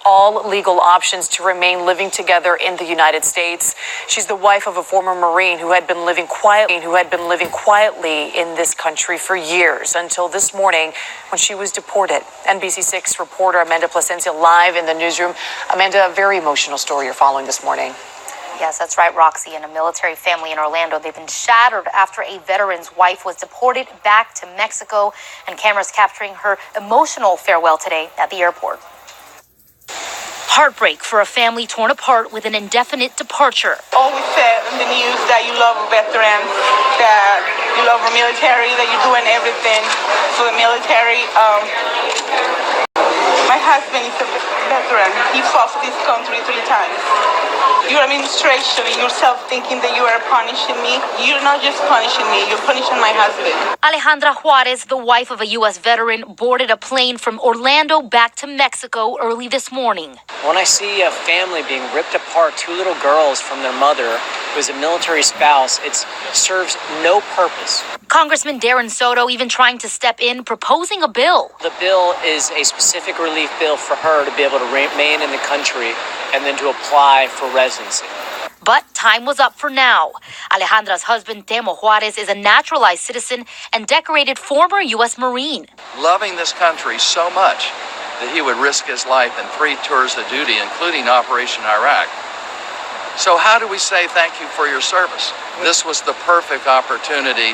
all legal options to remain living together in the United States. She's the wife of a former Marine who had been living quietly in this country for years until this morning when she was deported. NBC6 reporter Amanda Plasencia live in the newsroom. Amanda, a very emotional story you're following this morning. Yes, that's right, Roxy. In a military family in Orlando, they've been shattered after a veteran's wife was deported back to Mexico, and cameras capturing her emotional farewell today at the airport. Heartbreak for a family torn apart with an indefinite departure. Always said in the news that you love veterans, that you love the military, that you're doing everything for the military. My husband is a veteran. He fought for this country 3 times. Your administration and yourself thinking that you are punishing me. You're not just punishing me, you're punishing my husband. Alejandra Juarez, the wife of a U.S. veteran, boarded a plane from Orlando back to Mexico early this morning. When I see a family being ripped apart, 2 little girls from their mother, who is a military spouse, it serves no purpose. Congressman Darren Soto even trying to step in, proposing a bill. The bill is a specific relief bill for her to be able to remain in the country and then to apply for residency. But time was up for now. Alejandra's husband, Temo Juarez, is a naturalized citizen and decorated former U.S. Marine. Loving this country so much that he would risk his life in 3 tours of duty, including Operation Iraq. So how do we say thank you for your service? This was the perfect opportunity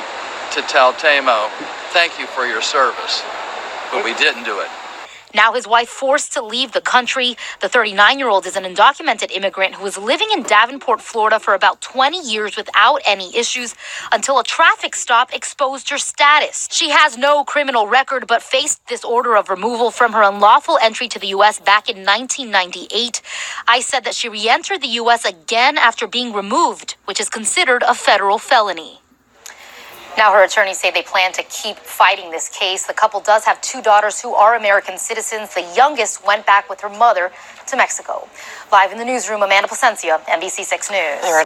to tell Temo, thank you for your service, but we didn't do it. Now his wife forced to leave the country. The 39-year-old is an undocumented immigrant who was living in Davenport, Florida for about 20 years without any issues until a traffic stop exposed her status. She has no criminal record but faced this order of removal from her unlawful entry to the U.S. back in 1998. ICE said that she re-entered the U.S. again after being removed, which is considered a federal felony. Now her attorneys say they plan to keep fighting this case. The couple does have 2 daughters who are American citizens. The youngest went back with her mother to Mexico. Live in the newsroom, Amanda Plasencia, NBC6 News.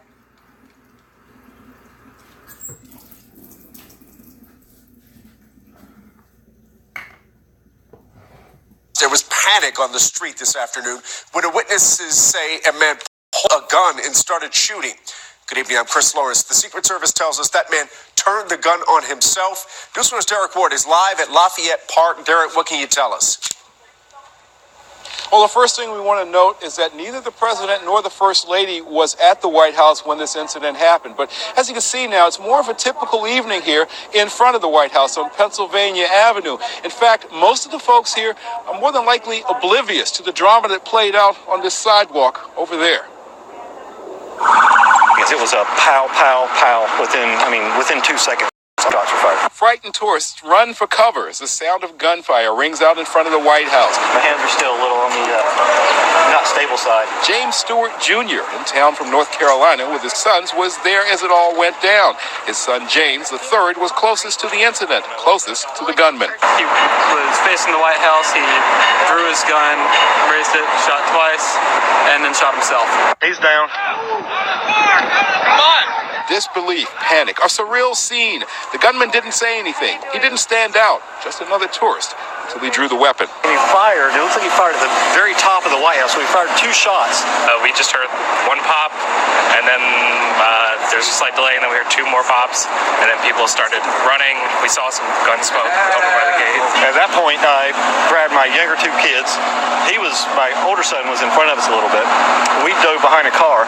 There was panic on the street this afternoon when the witnesses say a man pulled a gun and started shooting. Good evening, I'm Chris Loris. The Secret Service tells us that man turned the gun on himself. Newsroom's Derek Ward is live at Lafayette Park. Derek, what can you tell us? Well, the first thing we want to note is that neither the president nor the first lady was at the White House when this incident happened. But as you can see now, it's more of a typical evening here in front of the White House on Pennsylvania Avenue. In fact, most of the folks here are more than likely oblivious to the drama that played out on this sidewalk over there. Because it was a pow, pow, pow within 2 seconds. Shots were fired. Frightened tourists run for cover as the sound of gunfire rings out in front of the White House. My hands are still a little on the not stable side. James Stewart Jr., in town from North Carolina with his sons, was there as it all went down. His son James III was closest to the incident, closest to the gunman. He was facing the White House. He drew his gun, raised it, shot twice, and then shot himself. He's down. Come on! Disbelief, panic, a surreal scene. The gunman didn't say anything. He didn't stand out, just another tourist, until he drew the weapon. He fired. It looks like he fired at the very top of the White House. So he fired 2 shots. We just heard 1 pop, and then there's a slight delay, and then we heard 2 more pops, and then people started running. We saw some gun smoke over by the gate. At that point, I grabbed my younger 2 kids. My older son was in front of us a little bit. We dove behind a car,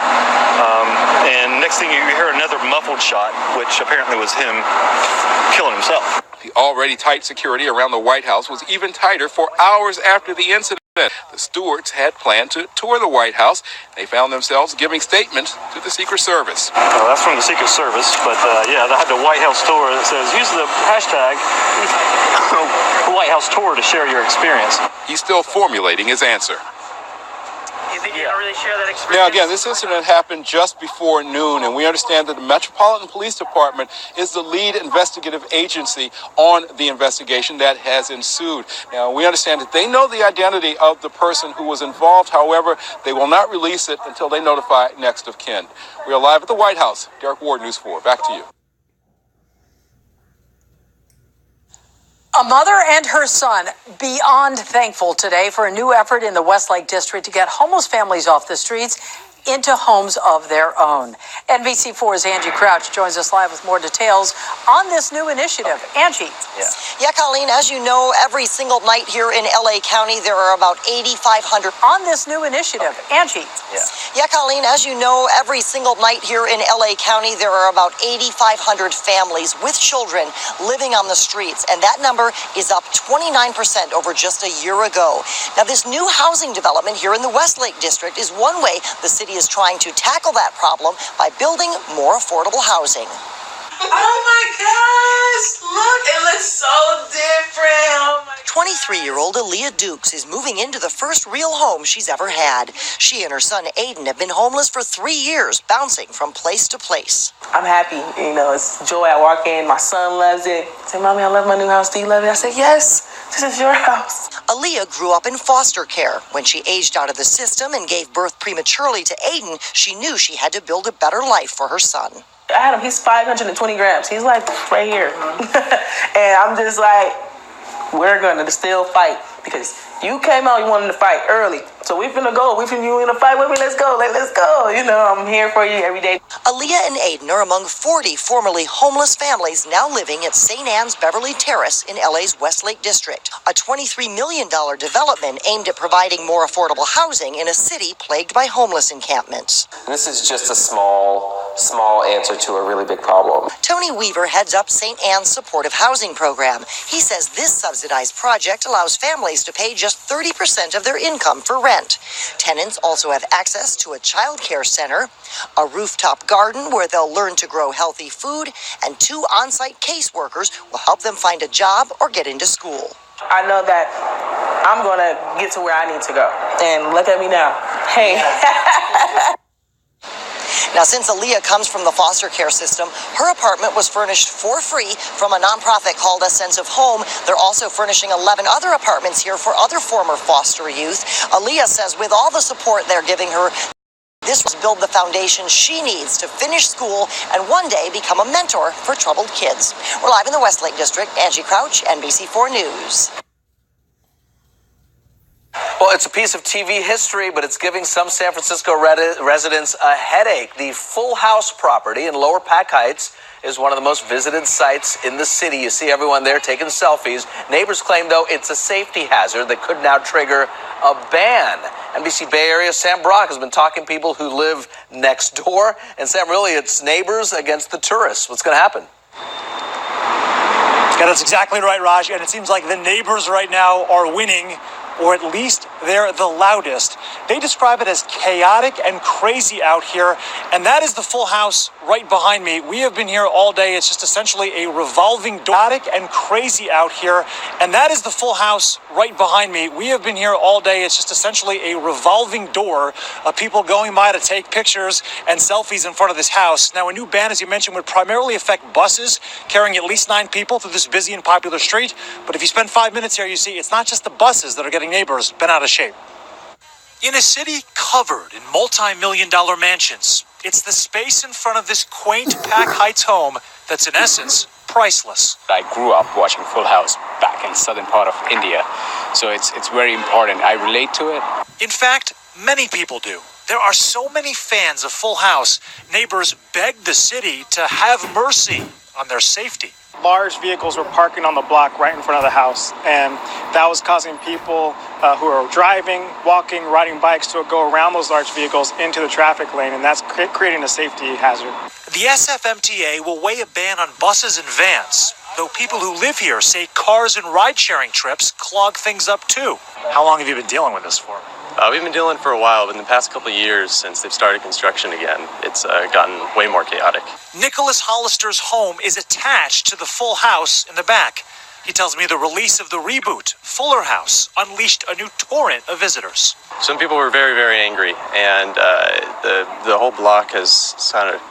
and next thing you hear another muffled shot, which apparently was him killing himself. The already tight security around the White House was even tighter for hours after the incident. The Stewarts had planned to tour the White House. They found themselves giving statements to the Secret Service. That's from the Secret Service, but yeah, they had the White House tour that says, use the hashtag White House tour to share your experience. He's still formulating his answer. You think you're going to really share that experience? Now, again, this incident happened just before noon, and we understand that the Metropolitan Police Department is the lead investigative agency on the investigation that has ensued. Now, we understand that they know the identity of the person who was involved. However, they will not release it until they notify next of kin. We are live at the White House. Derek Ward, News 4. Back to you. A mother and her son beyond thankful today for a new effort in the Westlake District to get homeless families off the streets into homes of their own. NBC4's Angie Crouch joins us live with more details on this new initiative. Angie. Yeah, Colleen, as you know, every single night here in LA County, there are about 8,500 on this new initiative. Angie. Yeah, Colleen, as you know, every single night here in LA County, there are about 8,500 families with children living on the streets, and that number is up 29% over just a year ago. Now, this new housing development here in the Westlake District is one way the city is trying to tackle that problem by building more affordable housing. Oh my gosh, look, it looks so different. Oh my 23-year-old Aaliyah Dukes is moving into the first real home she's ever had. She and her son Aiden have been homeless for 3 years, bouncing from place to place. I'm happy, it's joy. I walk in, my son loves it. I say, Mommy, I love my new house. Do you love it? I say, yes, this is your house. Aaliyah grew up in foster care. When she aged out of the system and gave birth prematurely to Aiden, she knew she had to build a better life for her son. I had him, he's 520 grams. He's like right here. And I'm just like, we're gonna still fight because you came out, you wanted to fight early. So we finna go. You in a fight with me? Let's go. Let's go. I'm here for you every day. Aaliyah and Aiden are among 40 formerly homeless families now living at St. Anne's Beverly Terrace in LA's Westlake District, a $23 million development aimed at providing more affordable housing in a city plagued by homeless encampments. This is just a small answer to a really big problem. Tony Weaver heads up St. Anne's Supportive Housing Program. He says this subsidized project allows families to pay just 30% of their income for rent. Tenants also have access to a child care center, a rooftop garden where they'll learn to grow healthy food, and 2 on-site caseworkers will help them find a job or get into school. I know that I'm going to get to where I need to go. And look at me now. Hey. Now, since Aaliyah comes from the foster care system, her apartment was furnished for free from a nonprofit called A Sense of Home. They're also furnishing 11 other apartments here for other former foster youth. Aaliyah says with all the support they're giving her, this will build the foundation she needs to finish school and one day become a mentor for troubled kids. We're live in the Westlake District. Angie Crouch, NBC4 News. Well, it's a piece of TV history, but it's giving some San Francisco residents a headache. The Full House property in Lower Pack Heights is one of the most visited sites in the city. You see everyone there taking selfies. Neighbors claim, though, it's a safety hazard that could now trigger a ban. NBC Bay Area Sam Brock has been talking to people who live next door. And Sam, really, it's neighbors against the tourists. What's going to happen? Yeah, that's exactly right, Raj. And it seems like the neighbors right now are winning, or at least they're the loudest. They describe it as chaotic and crazy out here, and that is the Full House right behind me. We have been here all day. It's just essentially a revolving door. Chaotic and crazy out here, and that is the Full House right behind me. We have been here all day. It's just essentially a revolving door of people going by to take pictures and selfies in front of this house. Now, a new ban, as you mentioned, would primarily affect buses carrying at least 9 people through this busy and popular street. But if you spend 5 minutes here, you see it's not just the buses that are getting neighbors bent out of shape. In a city covered in multi-million-dollar mansions, it's the space in front of this quaint Pack Heights home that's in essence priceless. I grew up watching Full House back in the southern part of India, so it's very important. I relate to it. In fact, many people do. There are so many fans of Full House, neighbors begged the city to have mercy on their safety. Large vehicles were parking on the block right in front of the house, and that was causing people who are driving, walking, riding bikes to go around those large vehicles into the traffic lane, and that's creating a safety hazard. The SFMTA will weigh a ban on buses and vans, though people who live here say cars and ride-sharing trips clog things up too. How long have you been dealing with this for? We've been dealing for a while, but in the past couple of years since they've started construction again, it's gotten way more chaotic. Nicholas Hollister's home is attached to the Full House in the back. He tells me the release of the reboot, Fuller House, unleashed a new torrent of visitors. Some people were very, very angry, and the whole block has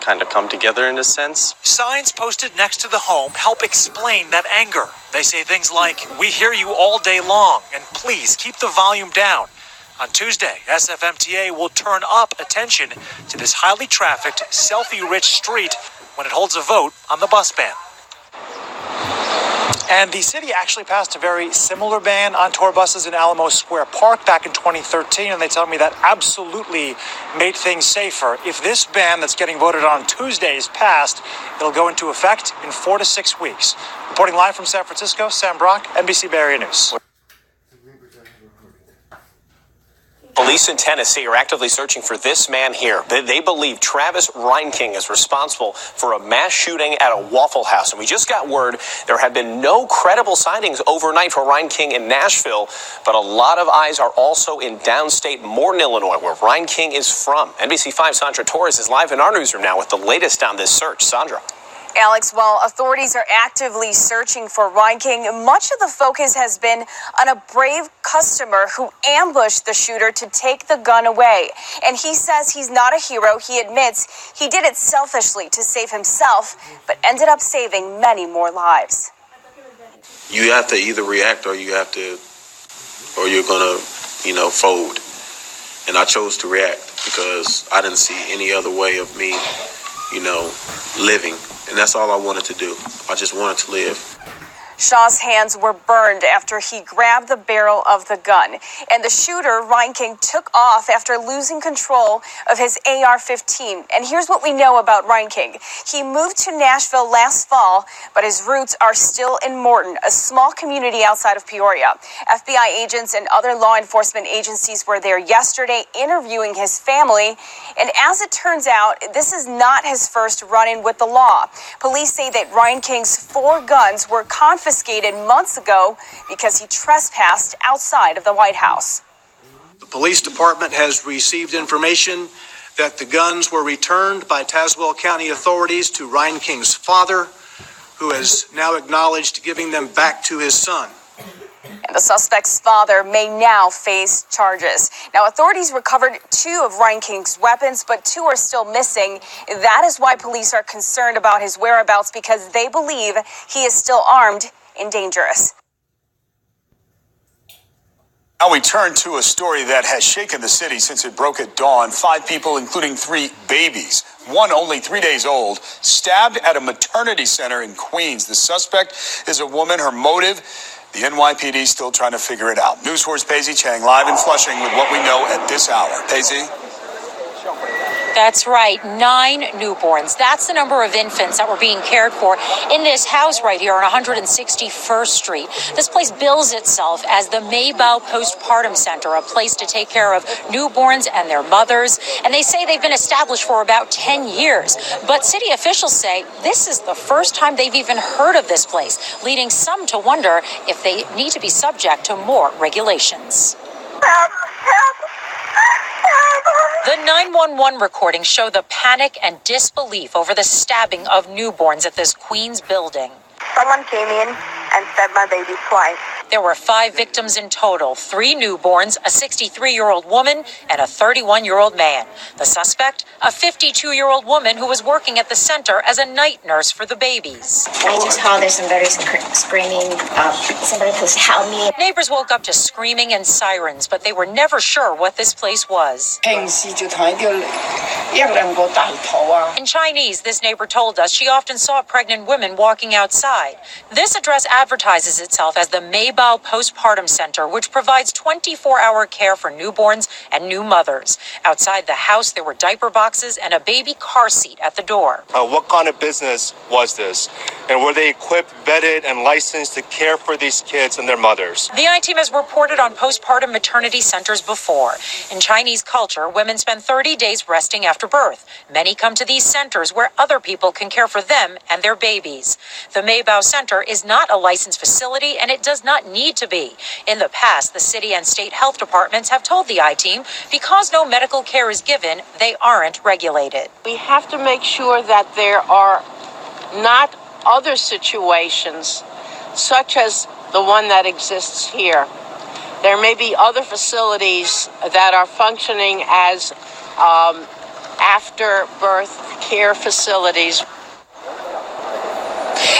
kind of come together in a sense. Signs posted next to the home help explain that anger. They say things like, "We hear you all day long, and please keep the volume down." On Tuesday, SFMTA will turn up attention to this highly trafficked, selfie-rich street when it holds a vote on the bus ban. And the city actually passed a very similar ban on tour buses in Alamo Square Park back in 2013, and they tell me that absolutely made things safer. If this ban that's getting voted on Tuesday is passed, it'll go into effect in 4 to 6 weeks. Reporting live from San Francisco, Sam Brock, NBC Bay Area News. Police in Tennessee are actively searching for this man here. They believe Travis Reinking is responsible for a mass shooting at a Waffle House. And we just got word there have been no credible sightings overnight for Reinking in Nashville, but a lot of eyes are also in downstate Morton, Illinois, where Reinking is from. NBC5's Sandra Torres is live in our newsroom now with the latest on this search. Sandra. Alex, while authorities are actively searching for Reinking, much of the focus has been on a brave customer who ambushed the shooter to take the gun away. And he says he's not a hero. He admits he did it selfishly to save himself, but ended up saving many more lives. You have to either react or you're gonna, fold. And I chose to react because I didn't see any other way of me, living. And that's all I wanted to do. I just wanted to live. Shaw's hands were burned after he grabbed the barrel of the gun. And the shooter, Reinking, took off after losing control of his AR-15. And here's what we know about Reinking. He moved to Nashville last fall, but his roots are still in Morton, a small community outside of Peoria. FBI agents and other law enforcement agencies were there yesterday interviewing his family. And as it turns out, this is not his first run-in with the law. Police say that Reinking's 4 guns were confiscated months ago because he trespassed outside of the White House. The police department has received information that the guns were returned by Tazewell County authorities to Reinking's father, who has now acknowledged giving them back to his son. And the suspect's father may now face charges. Now, authorities recovered 2 of Reinking's weapons, but 2 are still missing. That is why police are concerned about his whereabouts, because they believe he is still armed and dangerous. Now we turn to a story that has shaken the city since it broke at dawn. 5 people, including 3 babies, one only 3 days old, stabbed at a maternity center in Queens. The suspect is a woman. Her motive, the NYPD is still trying to figure it out. News 4's Paisy Chang live in Flushing with what we know at this hour. Paisy? That's right, 9 newborns. That's the number of infants that were being cared for in this house right here on 161st Street. This place bills itself as the Maybau Postpartum Center, a place to take care of newborns and their mothers. And they say they've been established for about 10 years. But city officials say this is the first time they've even heard of this place, leading some to wonder if they need to be subject to more regulations. The 911 recordings show the panic and disbelief over the stabbing of newborns at this Queens building. Someone came in and stabbed my baby twice. There were 5 victims in total, 3 newborns, a 63-year-old woman, and a 31-year-old man. The suspect, a 52-year-old woman who was working at the center as a night nurse for the babies. I just heard there's somebody screaming, somebody please help me. Neighbors woke up to screaming and sirens, but they were never sure what this place was. In Chinese, this neighbor told us she often saw pregnant women walking outside. This address advertises itself as the Maybau Postpartum Center, which provides 24-hour care for newborns and new mothers. Outside the house, there were diaper boxes and a baby car seat at the door. What kind of business was this? And were they equipped, vetted, and licensed to care for these kids and their mothers? The I-Team has reported on postpartum maternity centers before. In Chinese culture, women spend 30 days resting after birth. Many come to these centers where other people can care for them and their babies. The Maybau Center is not a licensed facility, and it does not need to be. In the past, the city and state health departments have told the I-Team because no medical care is given, they aren't regulated. We have to make sure that there are not other situations such as the one that exists here. There may be other facilities that are functioning as after birth care facilities.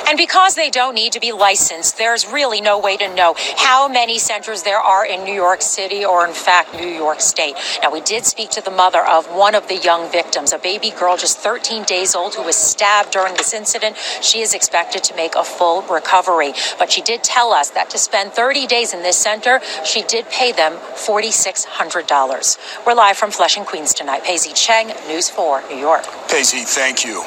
And because they don't need to be licensed, there's really no way to know how many centers there are in New York City or, in fact, New York State. Now, we did speak to the mother of one of the young victims, a baby girl just 13 days old who was stabbed during this incident. She is expected to make a full recovery. But she did tell us that to spend 30 days in this center, she did pay them $4,600. We're live from Flushing, Queens tonight. Paisley Cheng, News 4, New York. Paisley, thank you.